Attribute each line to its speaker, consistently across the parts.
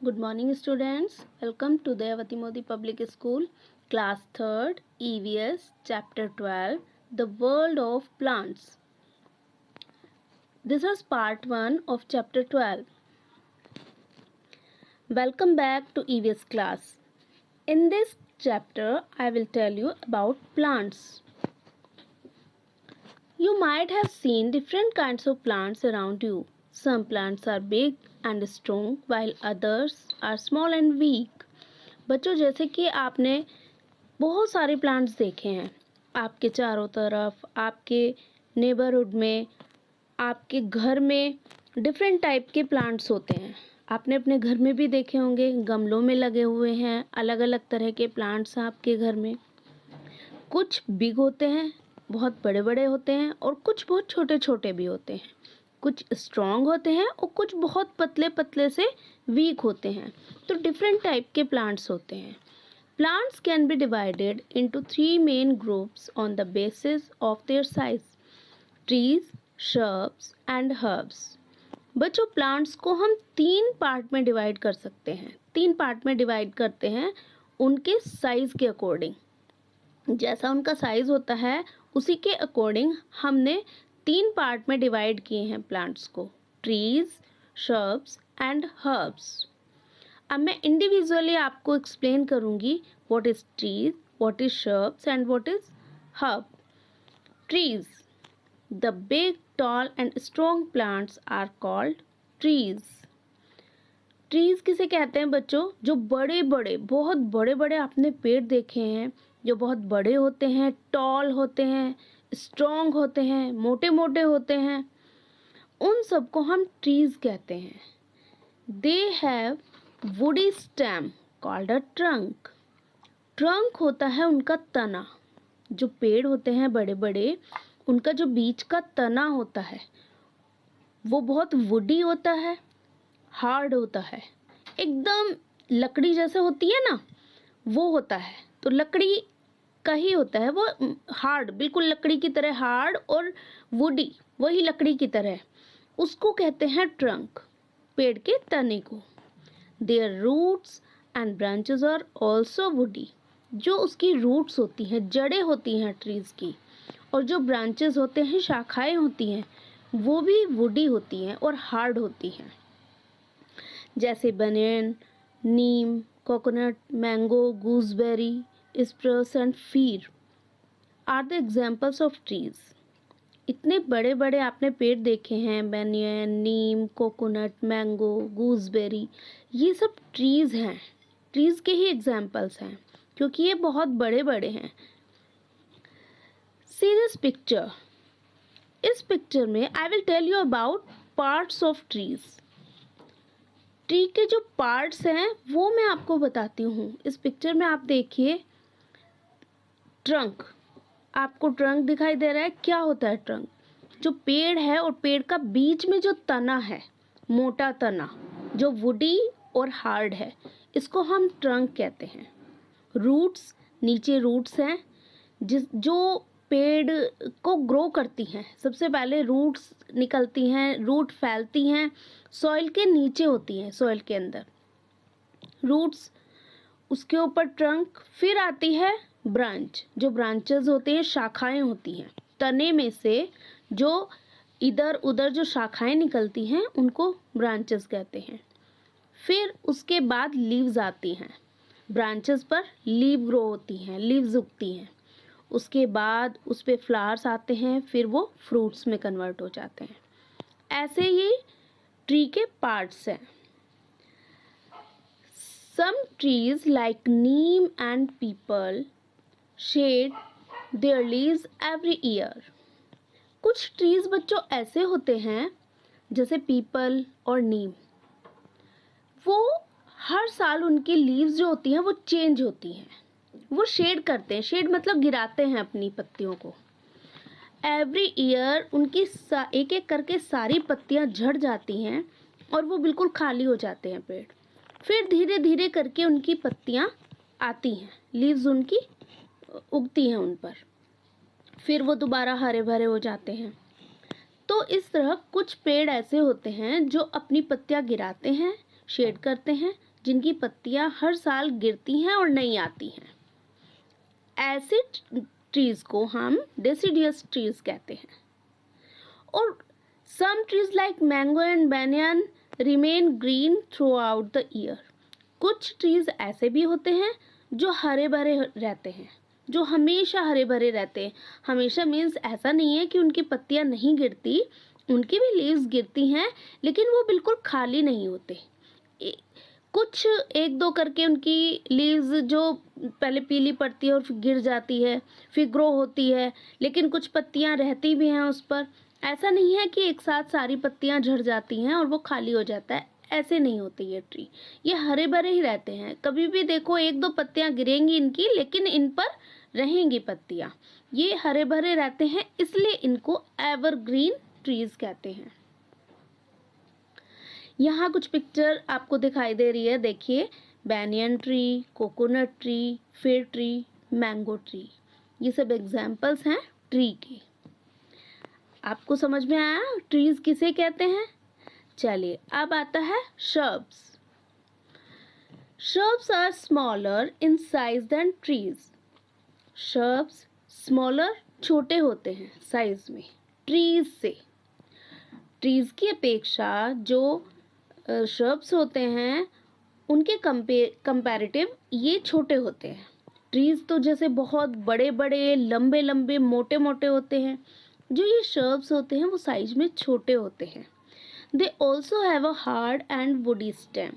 Speaker 1: Good morning students. Welcome to Devati Modi Public School, Class 3rd, EVS, Chapter 12, The World of Plants. This is part 1 of Chapter 12. Welcome back to EVS class. In this chapter, I will tell you about plants. You might have seen different kinds of plants around you. Some plants are big and strong while others are small and weak. बच्चों, जैसे कि आपने बहुत सारे plants देखे हैं आपके चारों तरफ, आपके नेबरहुड में, आपके घर में डिफरेंट टाइप के प्लांट्स होते हैं। आपने अपने घर में भी देखे होंगे, गमलों में लगे हुए हैं अलग अलग तरह के प्लांट्स आपके घर में। कुछ बिग होते हैं, बहुत बड़े बड़े होते हैं, और कुछ बहुत छोटे छोटे भी होते हैं। कुछ स्ट्रॉन्ग होते हैं और कुछ बहुत पतले पतले से वीक होते हैं। तो डिफरेंट टाइप के प्लांट्स होते हैं। Plants can be divided into three main groups on the basis of their size: trees, shrubs and herbs. बच्चों, प्लांट्स को हम 3 पार्ट में डिवाइड कर सकते हैं। 3 पार्ट में डिवाइड करते हैं उनके साइज के अकॉर्डिंग। जैसा उनका साइज होता है उसी के अकॉर्डिंग हमने 3 पार्ट में डिवाइड किए हैं प्लांट्स को: ट्रीज, श्रब्स एंड हर्ब्स। अब मैं इंडिविजुअली आपको एक्सप्लेन करूंगी what is trees, what is shrubs and what is herb. Trees, the big, tall and strong plants are called trees. Trees किसे कहते हैं बच्चों? जो बड़े बड़े, बहुत बड़े बड़े आपने पेड़ देखे हैं जो बहुत बड़े होते हैं, टॉल होते हैं, स्ट्रॉन्ग होते हैं, मोटे मोटे होते हैं, उन सबको हम ट्रीज कहते हैं। They have woody stem called a trunk. Trunk होता है उनका तना। जो पेड़ होते हैं बड़े बड़े, उनका जो बीच का तना होता है वो बहुत वुडी होता है, हार्ड होता है, एकदम लकड़ी जैसे होती है ना, वो होता है। तो लकड़ी का ही होता है वो, हार्ड, बिल्कुल लकड़ी की तरह हार्ड और वुडी, वही लकड़ी की तरह। उसको कहते हैं ट्रंक, पेड़ के तने को। Their roots and branches are also woody. जो उसकी रूट्स होती हैं, जड़ें होती हैं ट्रीज की, और जो ब्रांचेस होते हैं, शाखाएं होती हैं, वो भी वुडी होती हैं और हार्ड होती हैं। जैसे banyan, neem, coconut, mango, gooseberry, spruce and fir are the examples of trees. इतने बड़े बड़े आपने पेड़ देखे हैं, banyan, neem, coconut, mango, gooseberry, ये सब ट्रीज हैं, ट्रीज के ही एग्जाम्पल्स हैं क्योंकि ये बहुत बड़े बड़े हैं। See this picture. इस पिक्चर में I will tell you about parts of trees. Tree के जो पार्ट्स हैं वो मैं आपको बताती हूँ। इस पिक्चर में आप देखिए ट्रंक, आपको ट्रंक दिखाई दे रहा है। क्या होता है ट्रंक? जो पेड़ है और पेड़ का बीच में जो तना है, मोटा तना, जो वुडी और हार्ड है, इसको हम ट्रंक कहते हैं। रूट्स, नीचे रूट्स हैं जो पेड़ को ग्रो करती हैं। सबसे पहले रूट्स निकलती हैं, रूट फैलती हैं, सॉइल के नीचे होती हैं, सॉइल के अंदर रूट्स, उसके ऊपर ट्रंक, फिर आती है ब्रांच। जो ब्रांचेस होते हैं, शाखाएं होती हैं तने में से, जो इधर उधर जो शाखाएं निकलती हैं उनको ब्रांचेस कहते हैं। फिर उसके बाद लीव्स आती हैं, ब्रांचेस पर लीव ग्रो होती हैं, लीव्स उगती हैं। उसके बाद उस पे फ्लावर्स आते हैं, फिर वो फ्रूट्स में कन्वर्ट हो जाते हैं। ऐसे ये ट्री के पार्ट्स हैं। Some trees like neem and peepal shed their leaves every year. कुछ ट्रीज बच्चों ऐसे होते हैं जैसे पीपल और नीम, वो हर साल उनकी लीव्स जो होती हैं वो चेंज होती हैं, वो शेड करते हैं। शेड मतलब गिराते हैं अपनी पत्तियों को। एवरी ईयर उनकी एक एक करके सारी पत्तियां झड़ जाती हैं और वो बिल्कुल खाली हो जाते हैं पेड़। फिर धीरे धीरे करके उनकी पत्तियां आती हैं, लीव्स उनकी उगती हैं उन पर, फिर वो दोबारा हरे भरे हो जाते हैं। तो इस तरह कुछ पेड़ ऐसे होते हैं जो अपनी पत्तियां गिराते हैं, शेड करते हैं, जिनकी पत्तियां हर साल गिरती हैं और नई आती हैं। ऐसे ट्रीज को हम डेसिडियस ट्रीज कहते हैं। और some trees like mango and banyan remain green throughout the year. कुछ ट्रीज ऐसे भी होते हैं जो हरे भरे रहते हैं, जो हमेशा हरे भरे रहते हैं। हमेशा मीन्स ऐसा नहीं है कि उनकी पत्तियां नहीं गिरती, उनकी भी लीव्स गिरती हैं, लेकिन वो बिल्कुल खाली नहीं होते। कुछ एक दो करके उनकी लीव्स जो पहले पीली पड़ती है और फिर गिर जाती है, फिर ग्रो होती है, लेकिन कुछ पत्तियां रहती भी हैं उस पर। ऐसा नहीं है कि एक साथ सारी पत्तियां झड़ जाती हैं और वो खाली हो जाता है, ऐसे नहीं होते ये ट्री। ये हरे भरे ही रहते हैं। कभी भी देखो एक दो पत्तियां गिरेंगी इनकी, लेकिन इन पर रहेंगी पत्तियां। ये हरे भरे रहते हैं, इसलिए इनको एवरग्रीन ट्रीज कहते हैं। यहाँ कुछ पिक्चर आपको दिखाई दे रही है, देखिए बैनियन ट्री, कोकोनट ट्री, फिर ट्री, मैंगो ट्री, ये सब एग्जाम्पल्स हैं ट्री के। आपको समझ में आया ट्रीज किसे कहते हैं? चलिए अब आता है shrubs. Shrubs are smaller in size than trees. Shrubs smaller छोटे होते हैं साइज में ट्रीज से। ट्रीज की अपेक्षा जो shrubs होते हैं उनके कंपैरेटिव ये छोटे होते हैं। ट्रीज तो जैसे बहुत बड़े बड़े लंबे लंबे मोटे मोटे होते हैं, जो ये shrubs होते हैं वो साइज में छोटे होते हैं। They also have a hard and woody stem.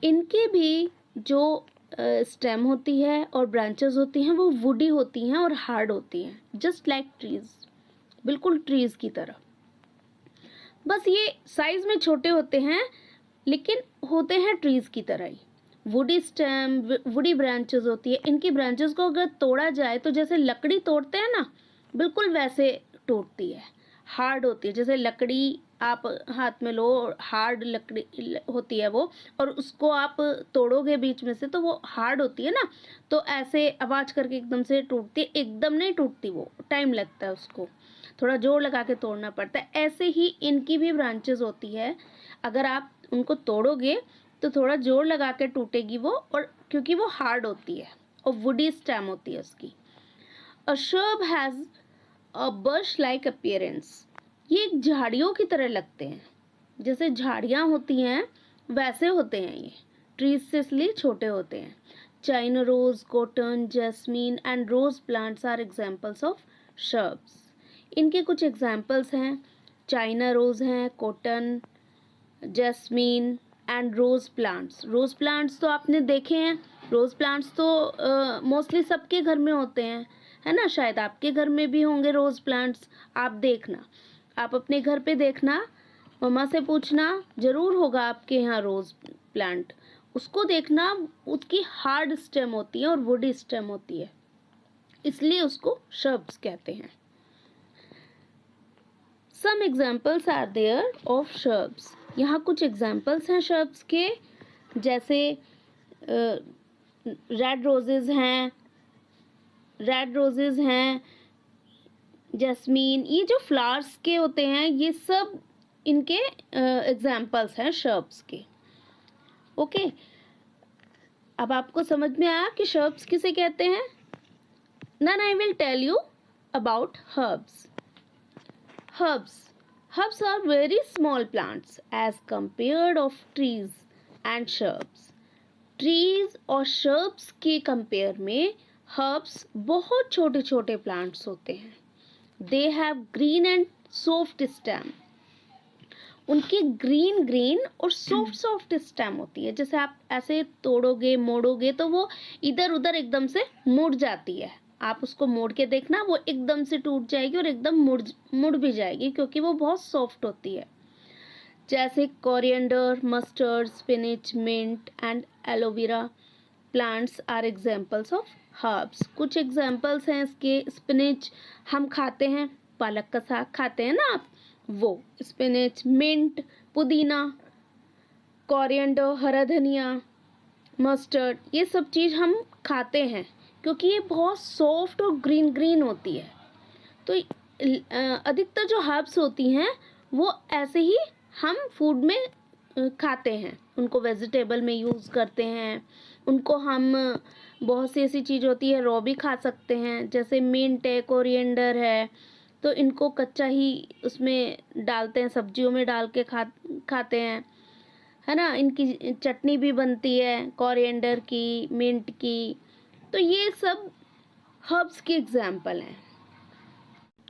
Speaker 1: इनके भी जो स्टेम होती है और ब्रांचेस होती हैं वो वुडी होती हैं और हार्ड होती हैं, जस्ट लाइक ट्रीज, बिल्कुल ट्रीज की तरह। बस ये साइज में छोटे होते हैं, लेकिन होते हैं ट्रीज की तरह ही। वुडी स्टेम, वुडी ब्रांचेस होती है। इनकी ब्रांचेस को अगर तोड़ा जाए तो जैसे लकड़ी तोड़ते हैं ना, बिल्कुल वैसे टूटती है। हार्ड होती है, जैसे लकड़ी आप हाथ में लो, हार्ड लकड़ी होती है वो, और उसको आप तोड़ोगे बीच में से तो वो हार्ड होती है ना, तो ऐसे आवाज करके एकदम से टूटती है। एकदम नहीं टूटती, वो टाइम लगता है, उसको थोड़ा जोर लगा के तोड़ना पड़ता है। ऐसे ही इनकी भी ब्रांचेस होती है, अगर आप उनको तोड़ोगे तो थोड़ा जोर लगा के टूटेगी वो, और क्योंकि वो हार्ड होती है और वुडी स्टेम होती है उसकी। अ shrub has a bush like appearance. ये एक झाड़ियों की तरह लगते हैं, जैसे झाड़ियाँ होती हैं वैसे होते हैं ये। ट्रीज से इसलिए छोटे होते हैं। China rose, cotton, jasmine and rose plants are examples of shrubs. इनके कुछ एग्जाम्पल्स हैं, चाइना रोज हैं, cotton, jasmine and rose plants. Rose plants तो आपने देखे हैं, रोज प्लांट्स तो मोस्टली सबके घर में होते हैं, है ना। शायद आपके घर में भी होंगे रोज प्लांट्स। आप देखना, आप अपने घर पे देखना, मम्मा से पूछना, जरूर होगा आपके यहाँ रोज प्लांट। उसको देखना, उसकी हार्ड स्टेम होती है और वुडी स्टेम होती है, इसलिए उसको shrubs कहते हैं। Some examples are there of shrubs. यहाँ कुछ एग्जाम्पल्स हैं shrubs के, जैसे रेड रोजेज हैं, जैस्मीन, ये जो फ्लावर्स के होते हैं ये सब इनके एग्जाम्पल्स हैं shrubs के। ओके, अब आपको समझ में आया कि shrubs किसे कहते हैं? Then I will tell you about herbs. Herbs are very small plants as compared of trees and shrubs. Trees और shrubs के कंपेयर में herbs बहुत छोटे छोटे plants होते हैं। They have green and soft stem. उनकी ग्रीन और सॉफ्ट स्टेम होती है। जैसे आप ऐसे तोड़ोगे मोड़ोगे तो वो इधर उधर एकदम से मुड़ जाती है। आप उसको मोड़ के देखना, वो एकदम से टूट जाएगी और एकदम मुड़ भी जाएगी, क्योंकि वो बहुत सॉफ्ट होती है। जैसे coriander, mustard, spinach, mint and aloe vera plants are examples of herbs. कुछ एग्जाम्पल्स हैं इसके। स्पिनिच हम खाते हैं, पालक का साग खाते हैं ना आप, वो स्पिनिच। मिंट पुदीना, कोरिएंडर हरा धनिया, मस्टर्ड, ये सब चीज़ हम खाते हैं क्योंकि ये बहुत सॉफ्ट और ग्रीन होती है। तो अधिकतर जो हर्ब्स होती हैं वो ऐसे ही हम फूड में खाते हैं, उनको वेजिटेबल में यूज़ करते हैं, उनको हम बहुत सी ऐसी चीज़ होती है रॉ भी खा सकते हैं, जैसे मिंट है, कोरिएंडर है, तो इनको कच्चा ही उसमें डालते हैं, सब्जियों में डाल के खाते हैं, है ना। इनकी चटनी भी बनती है कोरिएंडर की, मिंट की। तो ये सब हर्ब्स के एग्जाम्पल हैं।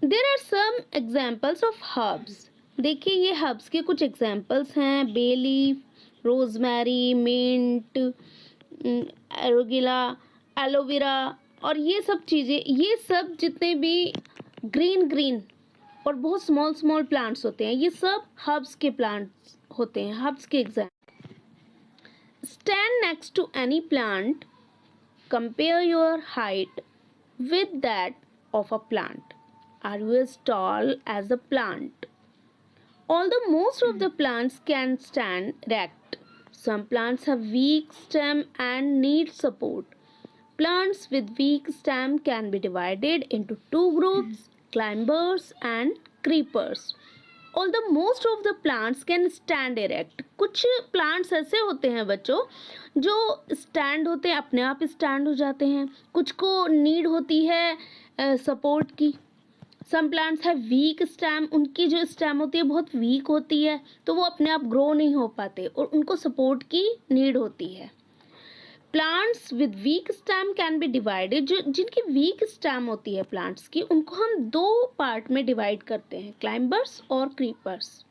Speaker 1: There are some examples of herbs. देखिए ये हर्ब्स के कुछ एग्जाम्पल्स हैं, bay leaf, rosemary, mint, arugula, aloe vera, और ये सब चीज़ें, ये सब जितने भी ग्रीन ग्रीन और बहुत स्मॉल स्मॉल प्लांट्स होते हैं, ये सब हर्ब्स के प्लांट्स होते हैं, हर्ब्स के example. Stand next to any plant, compare your height with that of a plant. Are you as tall as the plant? Although most of the plants can stand erect, some plants have weak stem and need support. Plants with weak stem can be divided into two groups, climbers and creepers. Although most of the plants can stand erect, कुछ plants ऐसे होते हैं बच्चों जो stand होते हैं, अपने आप stand हो जाते हैं, कुछ को need होती है support की। Some plants have weak stem, उनकी जो stem होती है बहुत weak होती है, तो वो अपने आप grow नहीं हो पाते और उनको support की need होती है। Plants with weak stem can be divided, जो जिनकी वीक स्टेम होती है प्लांट्स की, उनको हम दो पार्ट में डिवाइड करते हैं, क्लाइंबर्स और क्रीपर्स।